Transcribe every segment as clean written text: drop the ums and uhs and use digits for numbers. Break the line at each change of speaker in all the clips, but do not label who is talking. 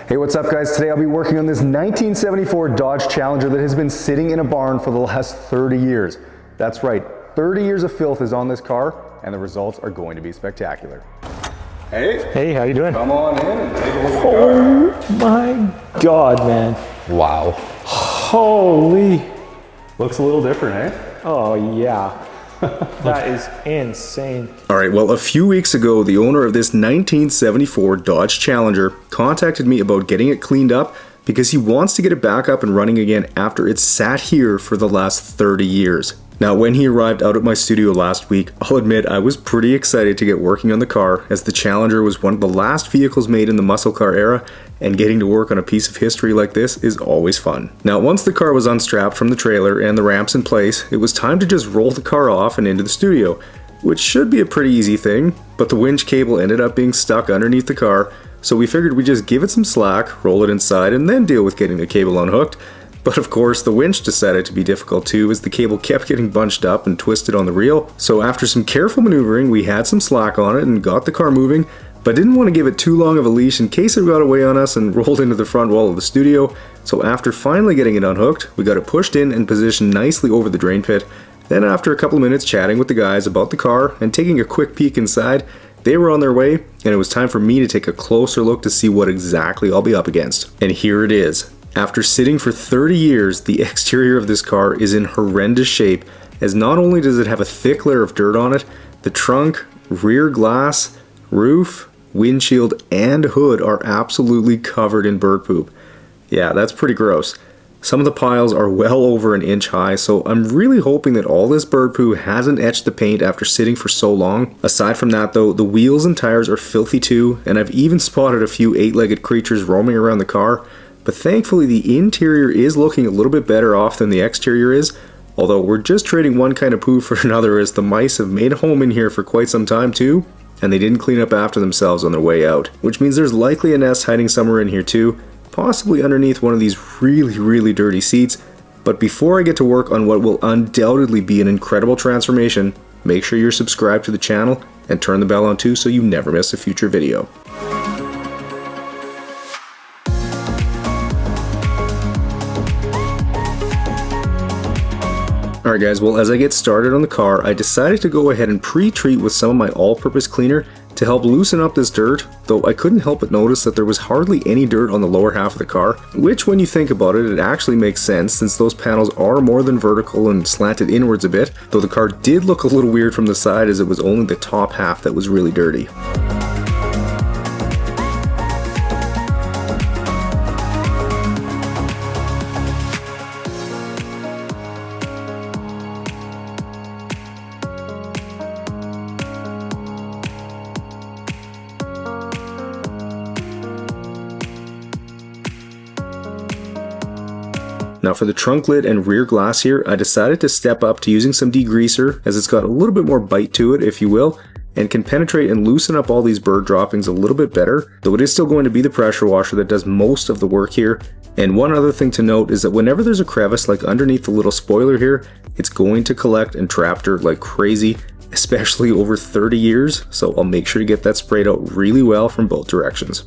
Hey, what's up guys? Today I'll be working on this 1974 Dodge Challenger that has been sitting in a barn for the last 30 years. That's right, 30 years of filth is on this car, and the results are going to be spectacular.
Hey, how you doing?
Come on in and take a look at the car.
Oh my God, man.
Wow.
Holy.
Looks a little different, eh?
Oh yeah. That is insane.
Alright, well, a few weeks ago, the owner of this 1974 Dodge Challenger contacted me about getting it cleaned up because he wants to get it back up and running again after it's sat here for the last 30 years. Now, when he arrived out at my studio last week, I'll admit I was pretty excited to get working on the car, as the Challenger was one of the last vehicles made in the muscle car era, and getting to work on a piece of history like this is always fun. Now, once the car was unstrapped from the trailer and the ramps in place, it was time to just roll the car off and into the studio, which should be a pretty easy thing, but the winch cable ended up being stuck underneath the car, so we figured we'd just give it some slack, roll it inside, and then deal with getting the cable unhooked. But of course, the winch decided to be difficult too, as the cable kept getting bunched up and twisted on the reel. So after some careful maneuvering, we had some slack on it and got the car moving, but didn't want to give it too long of a leash in case it got away on us and rolled into the front wall of the studio. So after finally getting it unhooked, we got it pushed in and positioned nicely over the drain pit. Then after a couple of minutes chatting with the guys about the car and taking a quick peek inside, they were on their way, and it was time for me to take a closer look to see what exactly I'll be up against. And here it is. After sitting for 30 years, the exterior of this car is in horrendous shape, as not only does it have a thick layer of dirt on it, the trunk, rear glass, roof, windshield, and hood are absolutely covered in bird poop. Yeah, that's pretty gross. Some of the piles are well over an inch high, so I'm really hoping that all this bird poo hasn't etched the paint after sitting for so long. Aside from that though, the wheels and tires are filthy too, and I've even spotted a few 8-legged creatures roaming around the car. But thankfully the interior is looking a little bit better off than the exterior is, although we're just trading one kind of poo for another, as the mice have made a home in here for quite some time too, and they didn't clean up after themselves on their way out, which means there's likely a nest hiding somewhere in here too, possibly underneath one of these really dirty seats. But before I get to work on what will undoubtedly be an incredible transformation, make sure you're subscribed to the channel and turn the bell on too so you never miss a future video. Alright guys, well, as I get started on the car, I decided to go ahead and pre-treat with some of my all-purpose cleaner to help loosen up this dirt, though I couldn't help but notice that there was hardly any dirt on the lower half of the car, which when you think about it, it actually makes sense since those panels are more than vertical and slanted inwards a bit, though the car did look a little weird from the side as it was only the top half that was really dirty. Now for the trunk lid and rear glass here, I decided to step up to using some degreaser, as it's got a little bit more bite to it, if you will, and can penetrate and loosen up all these bird droppings a little bit better, though it is still going to be the pressure washer that does most of the work here. And one other thing to note is that whenever there's a crevice like underneath the little spoiler here, it's going to collect and trap dirt like crazy, especially over 30 years, so I'll make sure to get that sprayed out really well from both directions.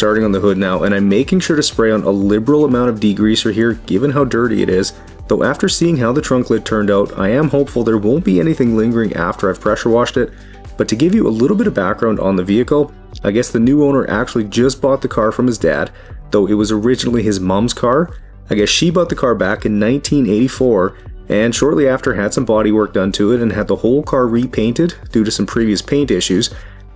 starting on the hood now, and I'm making sure to spray on a liberal amount of degreaser here given how dirty it is, Though after seeing how the trunk lid turned out, I am hopeful there won't be anything lingering after I've pressure washed it. But to give you a little bit of background on the vehicle, I guess the new owner actually just bought the car from his dad, though it was originally his mom's car. I guess she bought the car back in 1984, and shortly after had some body work done to it and had the whole car repainted due to some previous paint issues.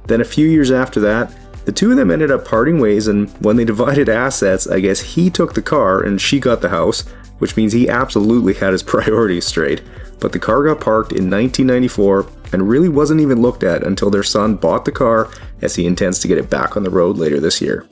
Then a few years after that, the two of them ended up parting ways, and when they divided assets, I guess he took the car and she got the house, which means he absolutely had his priorities straight. But the car got parked in 1994 and really wasn't even looked at until their son bought the car, as he intends to get it back on the road later this year.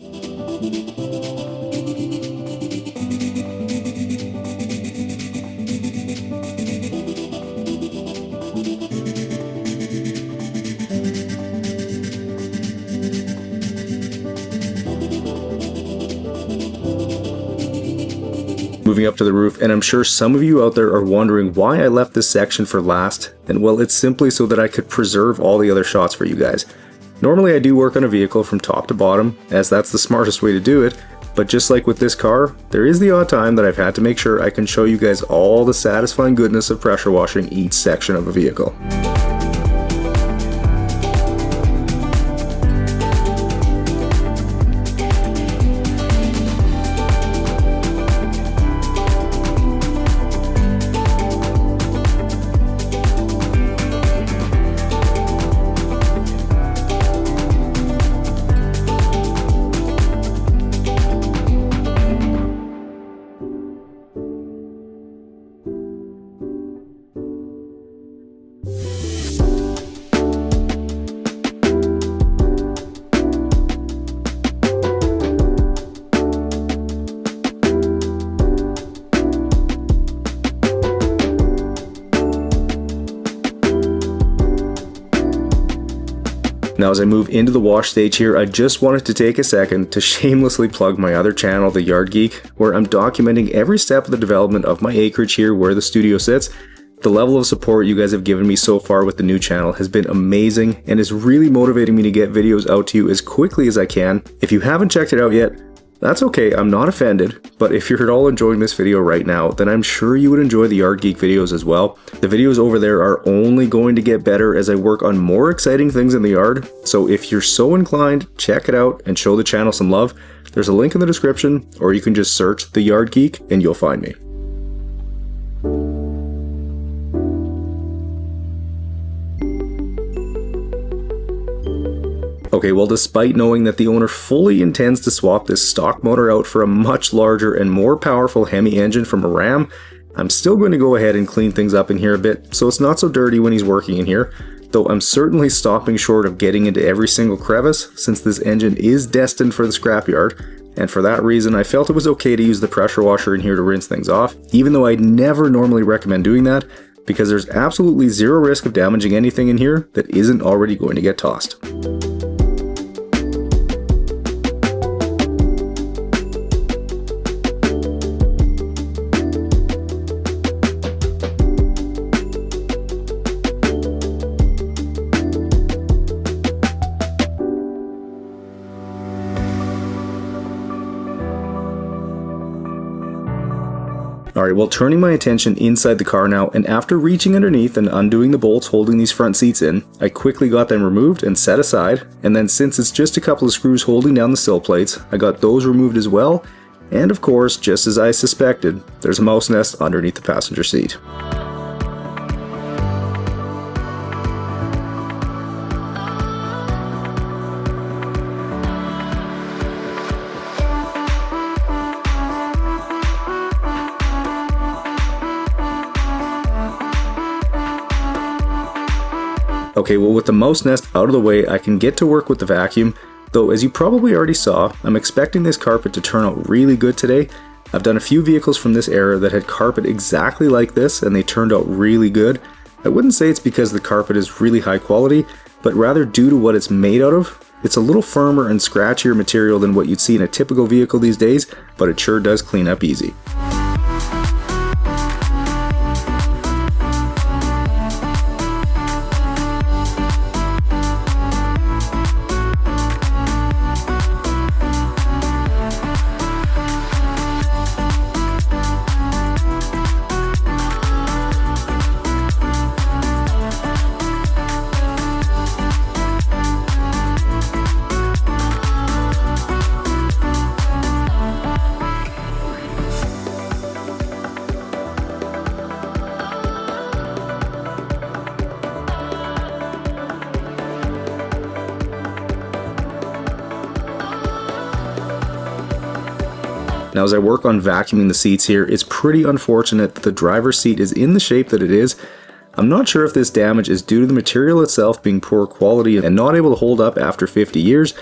Moving up to the roof, and I'm sure some of you out there are wondering why I left this section for last, and well, it's simply so that I could preserve all the other shots for you guys. Normally I do work on a vehicle from top to bottom, as that's the smartest way to do it, but just like with this car, there is the odd time that I've had to make sure I can show you guys all the satisfying goodness of pressure washing each section of a vehicle. Now as I move into the wash stage here, I just wanted to take a second to shamelessly plug my other channel, The Yard Geek, where I'm documenting every step of the development of my acreage here where the studio sits. The level of support you guys have given me so far with the new channel has been amazing and is really motivating me to get videos out to you as quickly as I can. If you haven't checked it out yet, that's okay, I'm not offended, but if you're at all enjoying this video right now, then I'm sure you would enjoy the Yard Geek videos as well. The videos over there are only going to get better as I work on more exciting things in the yard, so if you're so inclined, check it out and show the channel some love. There's a link in the description, or you can just search The Yard Geek and you'll find me. Okay, well, despite knowing that the owner fully intends to swap this stock motor out for a much larger and more powerful Hemi engine from a Ram, I'm still going to go ahead and clean things up in here a bit so it's not so dirty when he's working in here, though I'm certainly stopping short of getting into every single crevice since this engine is destined for the scrapyard, and for that reason I felt it was okay to use the pressure washer in here to rinse things off, even though I'd never normally recommend doing that because there's absolutely zero risk of damaging anything in here that isn't already going to get tossed. Alright, well, turning my attention inside the car now, and after reaching underneath and undoing the bolts holding these front seats in, I quickly got them removed and set aside, and then since it's just a couple of screws holding down the sill plates, I got those removed as well, and of course, just as I suspected, there's a mouse nest underneath the passenger seat. Okay, well, with the mouse nest out of the way, I can get to work with the vacuum, though as you probably already saw, I'm expecting this carpet to turn out really good today. I've done a few vehicles from this era that had carpet exactly like this and they turned out really good. I wouldn't say it's because the carpet is really high quality, but rather due to what it's made out of. It's a little firmer and scratchier material than what you'd see in a typical vehicle these days, but it sure does clean up easy. Now as I work on vacuuming the seats here, it's pretty unfortunate that the driver's seat is in the shape that it is. I'm not sure if this damage is due to the material itself being poor quality and not able to hold up after 50 years,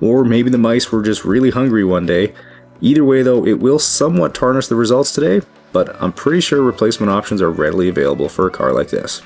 or maybe the mice were just really hungry one day. Either way though, it will somewhat tarnish the results today, but I'm pretty sure replacement options are readily available for a car like this.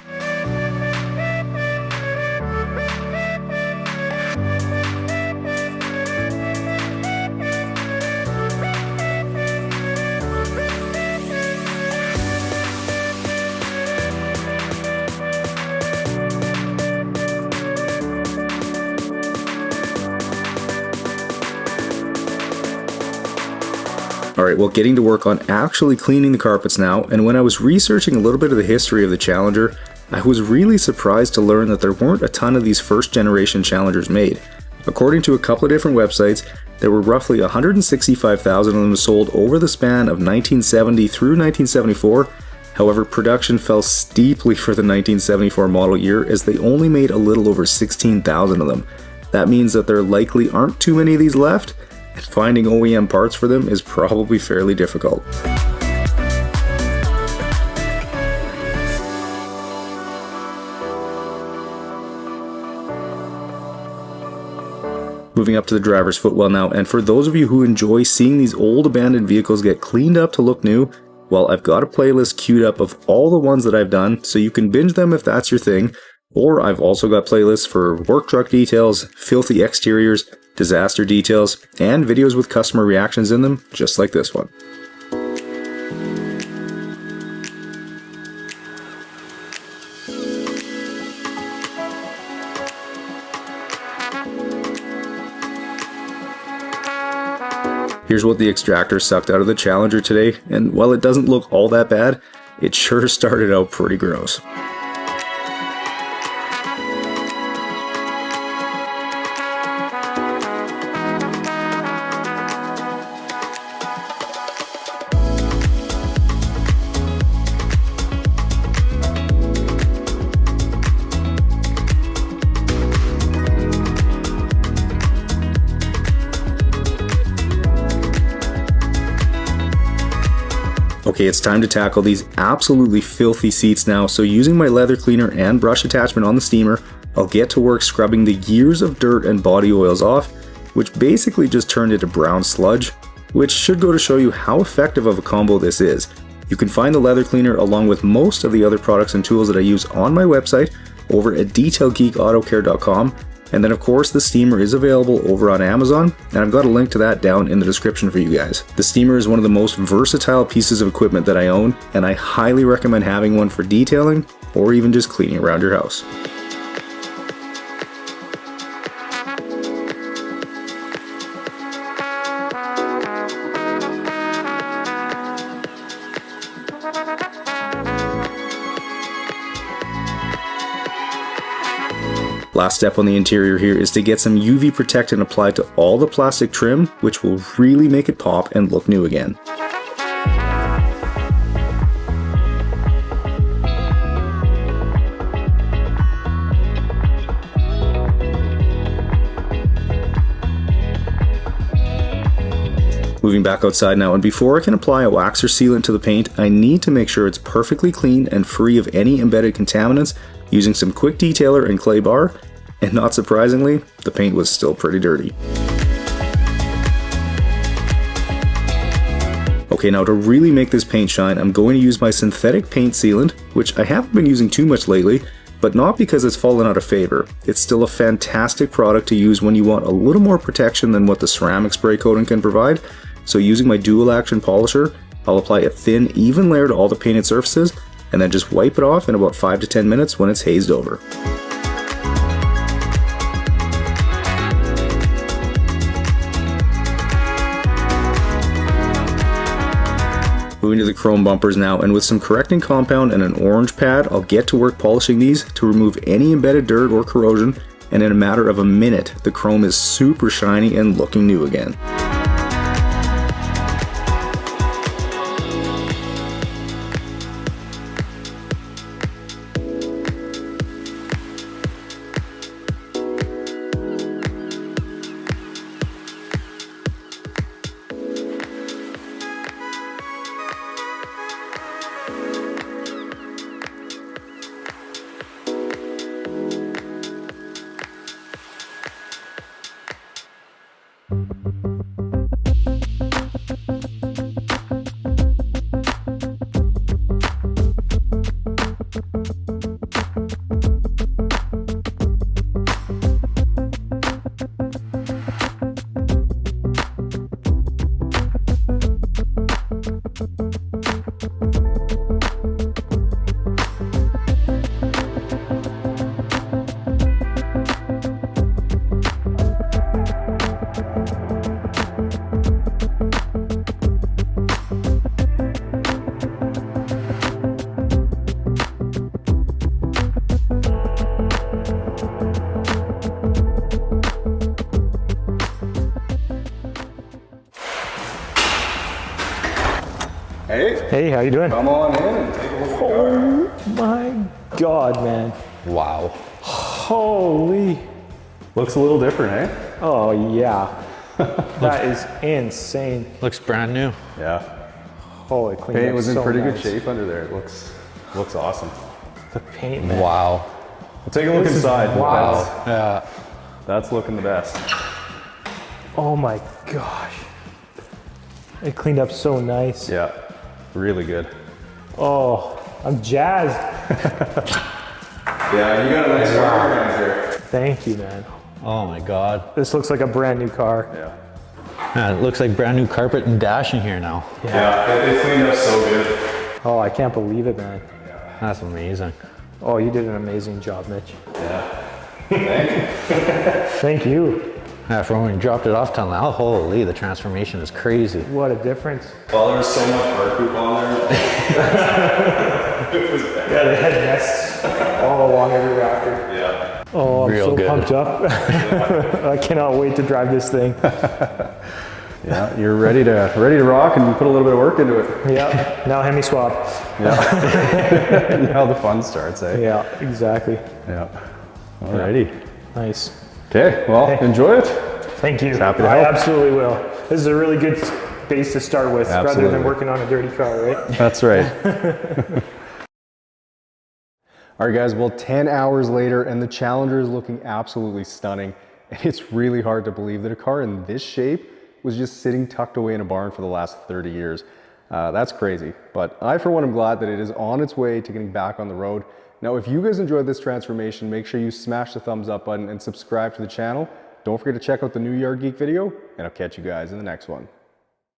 Alright, well, getting to work on actually cleaning the carpets now, and when I was researching a little bit of the history of the Challenger, I was really surprised to learn that there weren't a ton of these first generation Challengers made. According to a couple of different websites, there were roughly 165,000 of them sold over the span of 1970 through 1974. However, production fell steeply for the 1974 model year as they only made a little over 16,000 of them. That means that there likely aren't too many of these left, and finding OEM parts for them is probably fairly difficult. Moving up to the driver's footwell now, and for those of you who enjoy seeing these old abandoned vehicles get cleaned up to look new, well, I've got a playlist queued up of all the ones that I've done, so you can binge them if that's your thing, or I've also got playlists for work truck details, filthy exteriors, disaster details, and videos with customer reactions in them, just like this one. Here's what the extractor sucked out of the Challenger today, and while it doesn't look all that bad, it sure started out pretty gross. Okay, it's time to tackle these absolutely filthy seats now, so using my leather cleaner and brush attachment on the steamer, I'll get to work scrubbing the years of dirt and body oils off, which basically just turned into brown sludge, which should go to show you how effective of a combo this is. You can find the leather cleaner along with most of the other products and tools that I use on my website over at detailgeekautocare.com. And then of course the steamer is available over on Amazon, and I've got a link to that down in the description for you guys. The steamer is one of the most versatile pieces of equipment that I own, and I highly recommend having one for detailing or even just cleaning around your house. Last step on the interior here is to get some UV protectant applied to all the plastic trim, which will really make it pop and look new again. Moving back outside now, and before I can apply a wax or sealant to the paint, I need to make sure it's perfectly clean and free of any embedded contaminants using some quick detailer and clay bar, and not surprisingly, the paint was still pretty dirty. Okay, now to really make this paint shine, I'm going to use my synthetic paint sealant, which I haven't been using too much lately, but not because it's fallen out of favor. It's still a fantastic product to use when you want a little more protection than what the ceramic spray coating can provide. So using my dual action polisher, I'll apply a thin, even layer to all the painted surfaces, and then just wipe it off in about 5 to 10 minutes when it's hazed over. Moving to the chrome bumpers now, and with some correcting compound and an orange pad, I'll get to work polishing these to remove any embedded dirt or corrosion, and in a matter of a minute, the chrome is super shiny and looking new again.
Hey, how you doing?
Come on in and take a look at the car.
Oh my God, man.
Wow.
Holy.
Looks a little different, eh?
Oh yeah. That is insane.
Looks brand new.
Yeah.
Holy, cleaned
Paint
up
was in
so
pretty good
nice.
shape under there. It looks awesome.
The paint, man.
Wow.
We'll take a look
This is
inside.
wild.
Yeah.
That's looking the best.
Oh my gosh. It cleaned up so nice.
Yeah, really good.
Oh, I'm jazzed.
Yeah, you got a nice car around here.
Thank you, man.
Oh my God.
This looks like a brand new car.
Yeah.
Man, it looks like brand new carpet and dash in here now.
Yeah, they cleaned up so good.
Oh, I can't believe it, man.
That's amazing.
Oh, you did an amazing job, Mitch.
Yeah. Thank you.
Thank you.
Yeah, from when we dropped it off till now, holy, the transformation is crazy.
What a difference.
Well, there was so much bird poop on there. It was bad.
Yeah, they had nests all along every rafter.
Yeah.
Oh, I'm
Real
so
good.
pumped up. I cannot wait to drive this thing.
Yeah, you're ready to rock and put a little bit of work into it.
Yeah, now hemi swap.
Yeah. How the fun starts, eh?
Yeah, exactly.
Yeah. Alrighty.
Nice.
Okay, well,
Hey.
enjoy it.
Thank you.
Happy to
I
help.
absolutely will. This is a really good base to start with rather
Absolutely.
than working on a dirty car, right?
That's right. All right, guys, well, 10 hours later, and the Challenger is looking absolutely stunning. And it's really hard to believe that a car in this shape was just sitting tucked away in a barn for the last 30 years. That's crazy. But I, for one, am glad that it is on its way to getting back on the road. Now, if you guys enjoyed this transformation, make sure you smash the thumbs up button and subscribe to the channel. Don't forget to check out the new Yard Geek video, and I'll catch you guys in the next one.